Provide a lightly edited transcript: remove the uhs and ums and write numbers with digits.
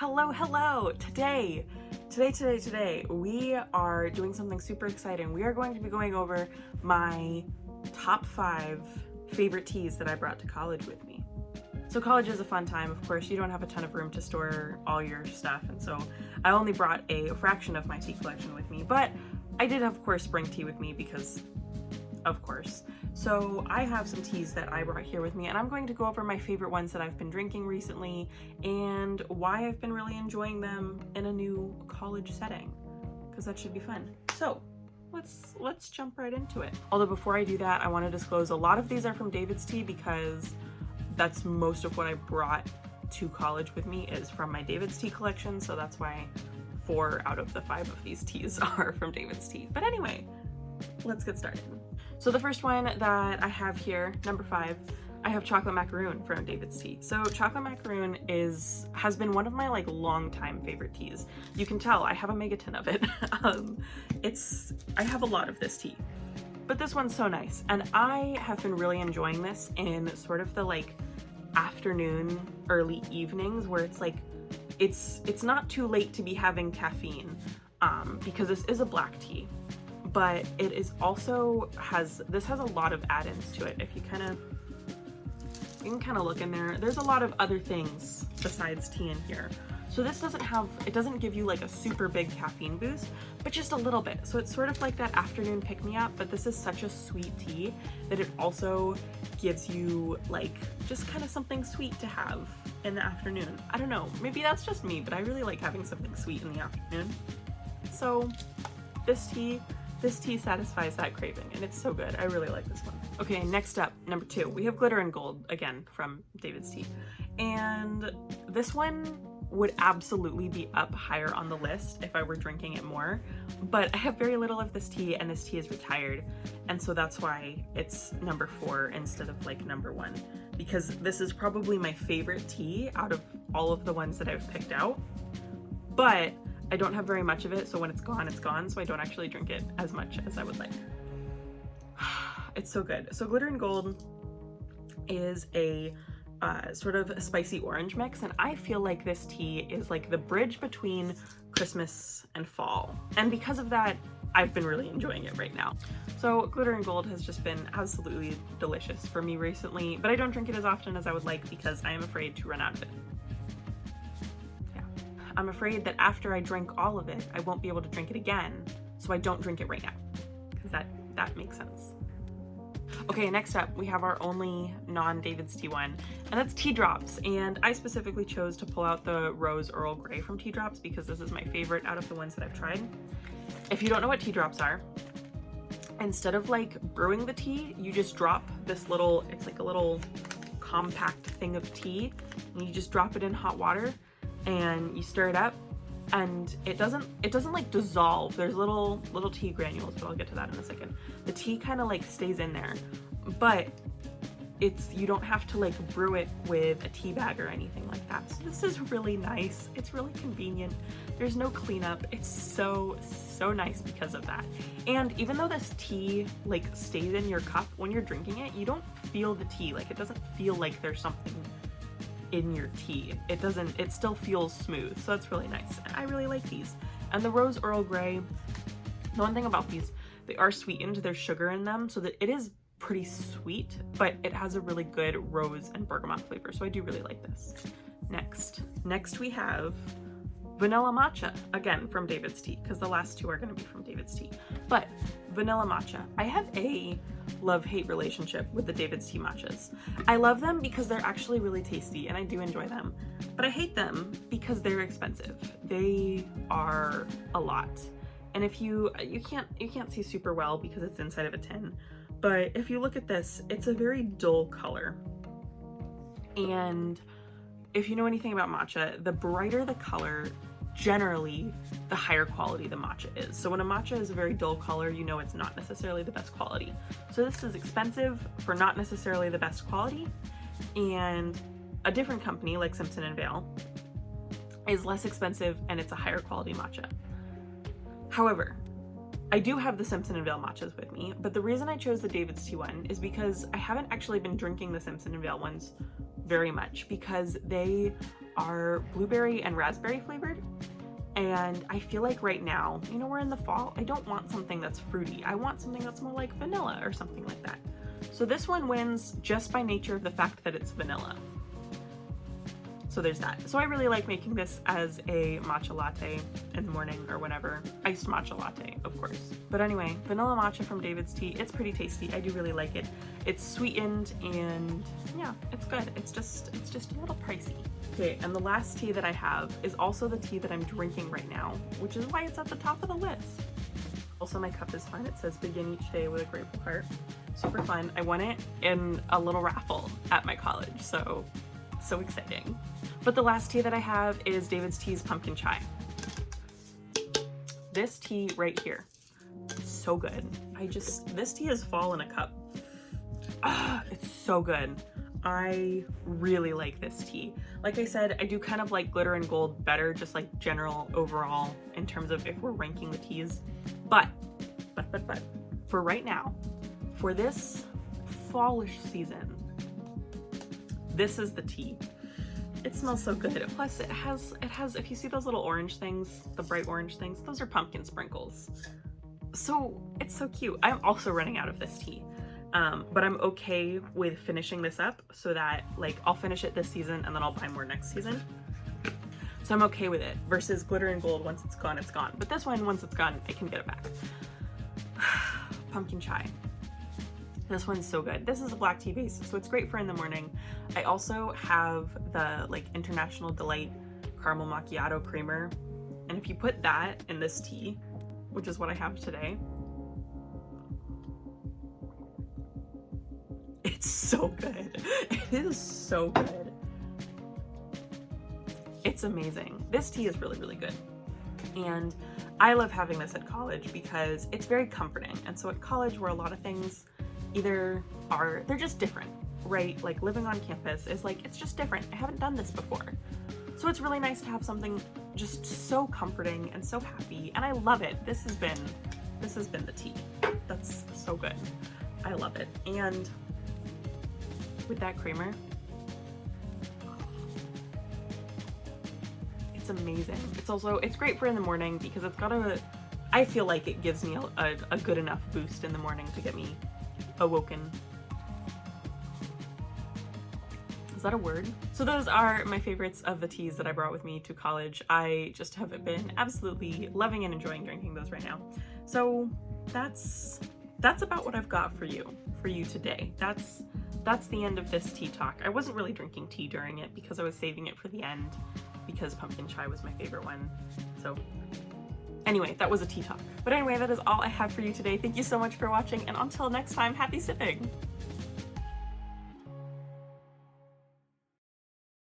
Hello. Today, we are doing something super exciting. We are going to be going over my top 5 favorite teas that I brought to college with me. So college is a fun time. Of course, you don't have a ton of room to store all your stuff, and so I only brought a fraction of my tea collection with me, but I did, of course, bring tea with me because, of course. So I have some teas that I brought here with me, and I'm going to go over my favorite ones that I've been drinking recently and why I've been really enjoying them in a new college setting, because that should be fun. So let's jump right into it. Although before I do that, I want to disclose a lot of these are from David's Tea because that's most of what I brought to college with me is from my David's Tea collection, so that's why 4 out of the 5 of these teas are from David's Tea. But anyway, let's get started. So the first one that I have here, number 5, I have chocolate macaroon from David's Tea. So chocolate macaroon has been one of my long time favorite teas. You can tell I have a megaton of it. I have a lot of this tea, but this one's so nice, and I have been really enjoying this in sort of the afternoon, early evenings where it's not too late to be having caffeine, because this is a black tea. But it is also has a lot of add-ins to it. If you can kind of look in there, there's a lot of other things besides tea in here. So this doesn't give you a super big caffeine boost, but just a little bit. So it's sort of like that afternoon pick-me-up, but this is such a sweet tea that it also gives you just kind of something sweet to have in the afternoon. I don't know, maybe that's just me, but I really like having something sweet in the afternoon. So this tea satisfies that craving, and it's so good. I really like this one. Okay, next up, number 2, we have glitter and gold, again, from David's Tea. And this one would absolutely be up higher on the list if I were drinking it more, but I have very little of this tea, and this tea is retired, and so that's why it's number 4 instead of number 1, because this is probably my favorite tea out of all of the ones that I've picked out, but I don't have very much of it, so when it's gone, so I don't actually drink it as much as I would like. It's so good. So glitter and gold is a sort of a spicy orange mix, and I feel like this tea is the bridge between Christmas and fall, and because of that, I've been really enjoying it right now. So glitter and gold has just been absolutely delicious for me recently, but I don't drink it as often as I would like because I am afraid to run out of it. I'm afraid that after I drink all of it, I won't be able to drink it again, so I don't drink it right now, because that makes sense. Okay, next up, we have our only non-David's Tea one, and that's tea drops, and I specifically chose to pull out the Rose Earl Grey from tea drops because this is my favorite out of the ones that I've tried. If you don't know what tea drops are, instead of brewing the tea, you just drop this little, it's a little compact thing of tea, and you just drop it in hot water, and you stir it up, and it doesn't dissolve. There's little tea granules, but I'll get to that in a second. The tea kind of stays in there, but you don't have to brew it with a tea bag or anything like that. So this is really nice. It's really convenient. There's no cleanup. It's so nice because of that. And even though this tea stays in your cup when you're drinking it, you don't feel the tea. It doesn't feel like there's something in your tea. It still feels smooth, so that's really nice. And I really like these. And the Rose Earl Grey, the one thing about these, they are sweetened, there's sugar in them, so that it is pretty sweet, but it has a really good rose and bergamot flavor, so I do really like this. Next we have vanilla matcha, again from David's Tea, because the last 2 are going to be from David's Tea. But vanilla matcha, I have a love-hate relationship with the David's Tea matchas. I love them because they're actually really tasty and I do enjoy them, but I hate them because they're expensive. They are a lot, and if you can't see super well because it's inside of a tin, but if you look at this, it's a very dull color, and if you know anything about matcha, the brighter the color, generally the higher quality the matcha is. So when a matcha is a very dull color, you know it's not necessarily the best quality. So this is expensive for not necessarily the best quality, and a different company like Simpson & Vale is less expensive and it's a higher quality matcha. However, I do have the Simpson & Vale matchas with me, but the reason I chose the David's Tea one is because I haven't actually been drinking the Simpson & Vale ones very much because they are blueberry and raspberry flavored. And I feel like right now, you know, we're in the fall, I don't want something that's fruity. I want something that's more like vanilla or something like that. So this one wins just by nature of the fact that it's vanilla. So there's that. So I really like making this as a matcha latte in the morning or whatever. Iced matcha latte, of course. But anyway, vanilla matcha from David's Tea. It's pretty tasty. I do really like it. It's sweetened and yeah, it's good. It's just a little pricey. Okay, and the last tea that I have is also the tea that I'm drinking right now, which is why it's at the top of the list. Also, my cup is fun. It says begin each day with a grateful heart. Super fun. I won it in a little raffle at my college, so exciting. But the last tea that I have is David's Tea's pumpkin chai. This tea right here, so good. This tea is fall in a cup. Ah, it's so good. I really like this tea. Like I said, I do kind of like glitter and gold better, just like general overall in terms of if we're ranking the teas. But for right now, for this fallish season, this is the tea. It smells so good. Plus it has, if you see those little orange things, the bright orange things, those are pumpkin sprinkles. So it's so cute. I'm also running out of this tea. But I'm okay with finishing this up so that like I'll finish it this season and then I'll buy more next season. So I'm okay with it versus glitter and gold. Once it's gone, it's gone. But this one, once it's gone, I can get it back. Pumpkin chai. This one's so good. This is a black tea base, so it's great for in the morning. I also have the like International Delight Caramel Macchiato Creamer. And if you put that in this tea, which is what I have today, it's so good. It is so good. It's amazing. This tea is really, really good. And I love having this at college because it's very comforting. And so at college, where a lot of things either are, they're just different, right? Like living on campus is like, it's just different. I haven't done this before. So it's really nice to have something just so comforting and so happy. And I love it. This has been the tea. That's so good. I love it. And with that creamer, it's amazing. It's great for in the morning because it's got I feel like it gives me a good enough boost in the morning to get me awoken. Is that a word? So those are my favorites of the teas that I brought with me to college. I just have been absolutely loving and enjoying drinking those right now. So that's about what I've got for you today. That's the end of this tea talk. I wasn't really drinking tea during it because I was saving it for the end because pumpkin chai was my favorite one. So anyway, that was a tea talk. But anyway, that is all I have for you today. Thank you so much for watching, and until next time, happy sipping!